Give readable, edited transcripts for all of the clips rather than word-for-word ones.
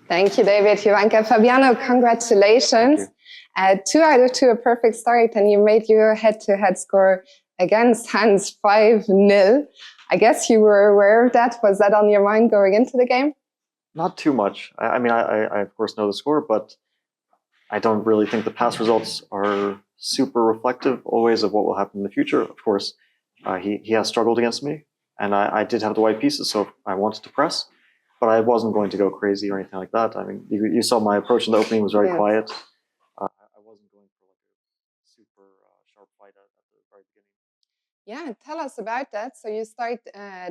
Thank you, David. Jovanka, Fabiano, congratulations. 2 out of 2, a perfect start, and you made your head-to-head score against Hans 5-0. I guess you were aware of that. Was that on your mind going into the game? Not too much. I mean, I of course know the score, but I don't really think the past results are super reflective always of what will happen in the future. Of course, he has struggled against me, and I did have the white pieces, so I wanted to press, but I wasn't going to go crazy or anything like that. I mean, you saw my approach in the opening was very quiet. I wasn't going for like a super sharp fight at the very beginning. Yeah, tell us about that. So you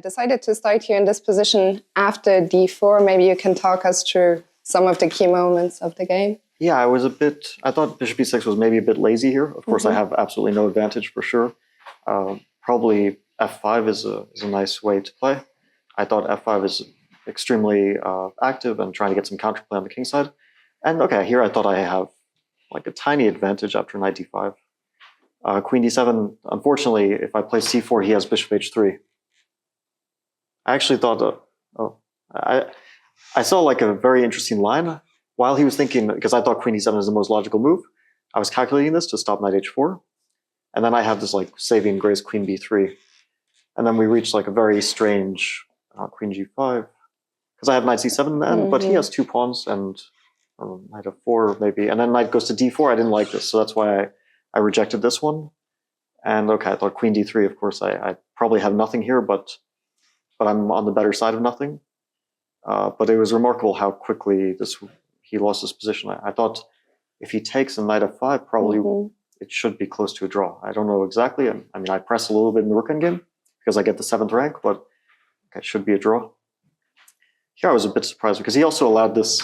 decided to start here in this position after d4. Maybe you can talk us through some of the key moments of the game. Yeah, I thought bishop e6 was maybe a bit lazy here. Of course, I have absolutely no advantage for sure. Probably f5 is a nice way to play. I thought f5 is extremely active and trying to get some counterplay on the king side. And okay, here I thought I have like a tiny advantage after knight d5. Queen d7, unfortunately, if I play c4, he has bishop h3. I actually thought, I saw like a very interesting line. While he was thinking, because I thought queen d7 is the most logical move, I was calculating this to stop knight h4. And then I have this like saving grace queen b3. And then we reached like a very strange queen g5. Because I have knight c7 in the end, but he has 2 pawns and knight f4 maybe. And then knight goes to d4. I didn't like this, so that's why I rejected this one. And okay, I thought queen d3, of course, I probably have nothing here, but I'm on the better side of nothing. But it was remarkable how quickly he lost his position. I thought if he takes a knight f5, probably it should be close to a draw. I don't know exactly. I mean, I press a little bit in the rook endgame because I get the 7th rank, but it should be a draw. Here I was a bit surprised because he also allowed this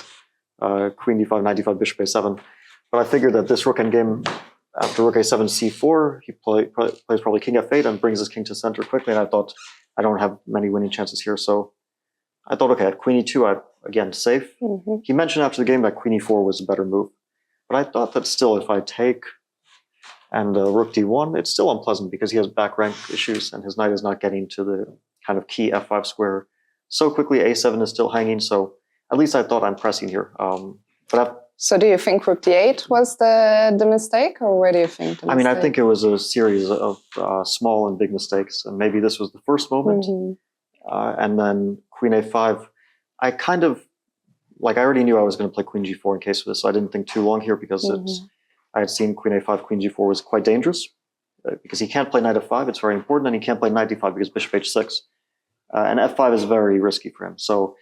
queen d5, knight d5, bishop a7. But I figured that this rook endgame, after rook a7, c4, he plays probably king f8 and brings his king to center quickly. And I thought I don't have many winning chances here. So I thought, okay, at queen e2, again, safe. He mentioned after the game that queen e4 was a better move. But I thought that still, if I take and rook d1, it's still unpleasant because he has back rank issues and his knight is not getting to the kind of key f5 square so quickly. A7 is still hanging, so at least I thought I'm pressing here. So do you think rook d8 was the mistake, or where do you think the mistake? I mean, I think it was a series of small and big mistakes, and maybe this was the first moment. And then queen a5, I kind of, like I already knew I was going to play queen g4 in case of this, so I didn't think too long here because I had seen queen a5, queen g4 was quite dangerous because he can't play knight f5, it's very important, and he can't play knight d5 because bishop h6. And f5 is very risky for him, so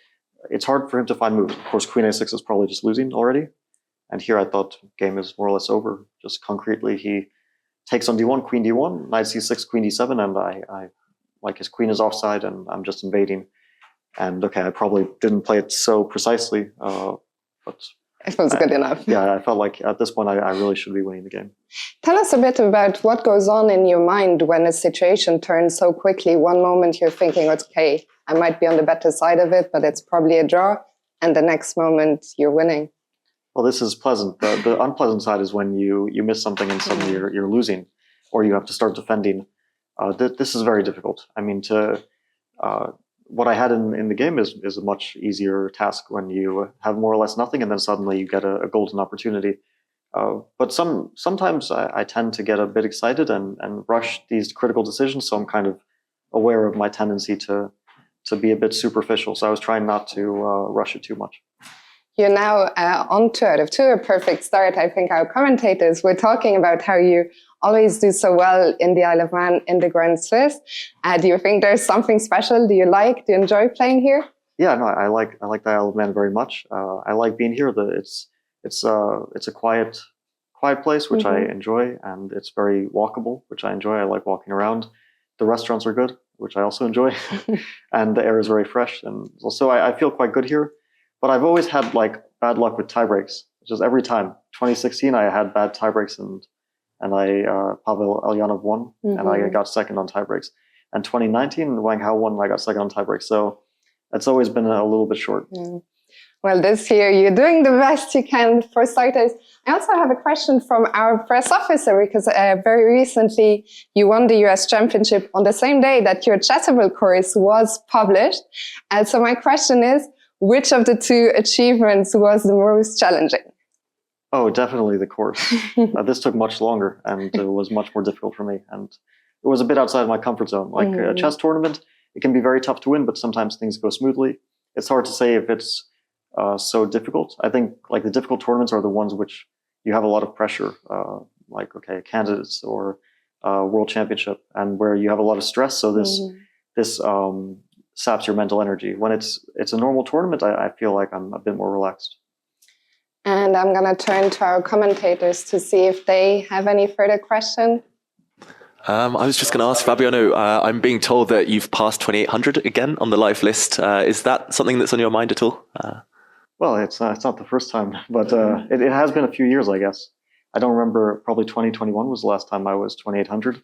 it's hard for him to find moves. Of course, queen a6 is probably just losing already. And here I thought game is more or less over. Just concretely, he takes on d1, queen d1, knight c6, queen d7, and I like his queen is offside and I'm just invading. And okay, I probably didn't play it so precisely, but it was good enough. Yeah, I felt like at this point I really should be winning the game. Tell us a bit about what goes on in your mind when a situation turns so quickly. One moment you're thinking, okay, I might be on the better side of it, but it's probably a draw. And the next moment you're winning. Well, this is pleasant. The unpleasant side is when you miss something and suddenly you're losing, or you have to start defending. This is very difficult. I mean, what I had in the game is a much easier task when you have more or less nothing and then suddenly you get a golden opportunity. But sometimes I tend to get a bit excited and rush these critical decisions, so I'm kind of aware of my tendency to be a bit superficial. So I was trying not to rush it too much. You're now on 2 out of 2, a perfect start. I think our commentators were talking about how you always do so well in the Isle of Man in the Grand Swiss. Do you think there's something special? Do you enjoy playing here? Yeah, no, I like the Isle of Man very much. I like being here. It's a quiet place, which I enjoy, and it's very walkable, which I enjoy. I like walking around. The restaurants are good, which I also enjoy, and the air is very fresh, and so I feel quite good here. But I've always had like bad luck with tie breaks. Just every time. 2016, I had bad tie breaks, and Pavel Elyanov won, and I got second on tie breaks. And 2019, Wang Hao won, and I got second on tie breaks. So it's always been a little bit short. Well, this year you're doing the best you can for starters. I also have a question from our press officer, because very recently you won the US Championship on the same day that your Chessable course was published. So my question is, which of the two achievements was the most challenging? Oh, definitely the course. This took much longer and it was much more difficult for me. And it was a bit outside my comfort zone. Like a chess tournament, it can be very tough to win, but sometimes things go smoothly. It's hard to say if it's so difficult. I think like the difficult tournaments are the ones which you have a lot of pressure, like, okay, candidates or world championship, and where you have a lot of stress. So this saps your mental energy. When it's a normal tournament, I feel like I'm a bit more relaxed. And I'm going to turn to our commentators to see if they have any further questions. I was just going to ask Fabiano, I'm being told that you've passed 2800 again on the live list. Is that something that's on your mind at all? Well, it's not the first time, but it has been a few years, I guess. I don't remember, probably 2021 was the last time I was 2800.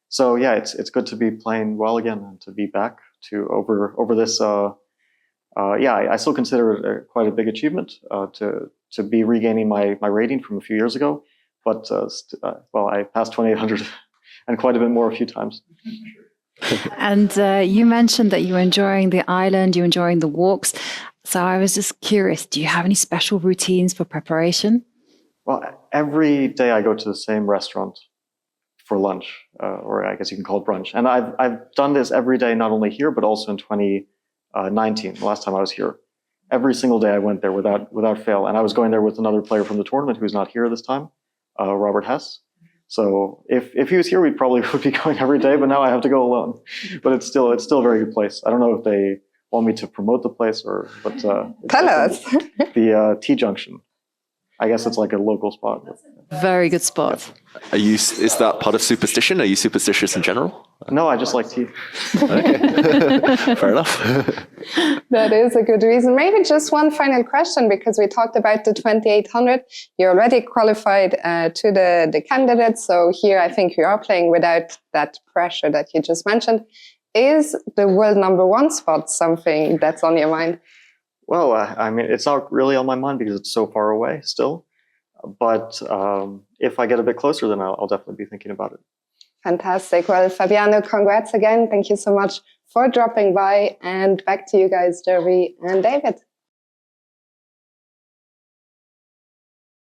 So yeah, it's good to be playing well again and to be back to over this. I still consider it quite a big achievement to be regaining my rating from a few years ago. But I passed 2800 and quite a bit more a few times. And you mentioned that you're enjoying the island, you're enjoying the walks. So I was just curious, do you have any special routines for preparation? Well, every day I go to the same restaurant for lunch, or I guess you can call it brunch. And I've done this every day, not only here, but also in 2019, the last time I was here. Every single day I went there without fail. And I was going there with another player from the tournament who's not here this time, Robert Hess. So if he was here, we probably would be going every day, but now I have to go alone. But it's still a very good place. I don't know if they want me to promote the place but tell us. The T Junction. I guess it's like a local spot. Very good spot. Are you? Is that part of superstition? Are you superstitious in general? No, I just like tea. Okay. Fair enough. That is a good reason. Maybe just one final question, because we talked about the 2800. You already qualified to the candidates. So here I think you are playing without that pressure that you just mentioned. Is the world #1 spot something that's on your mind? Well, I mean, it's not really on my mind because it's so far away still. But if I get a bit closer, then I'll definitely be thinking about it. Fantastic. Well, Fabiano, congrats again. Thank you so much for dropping by. And back to you guys, Jerry and David.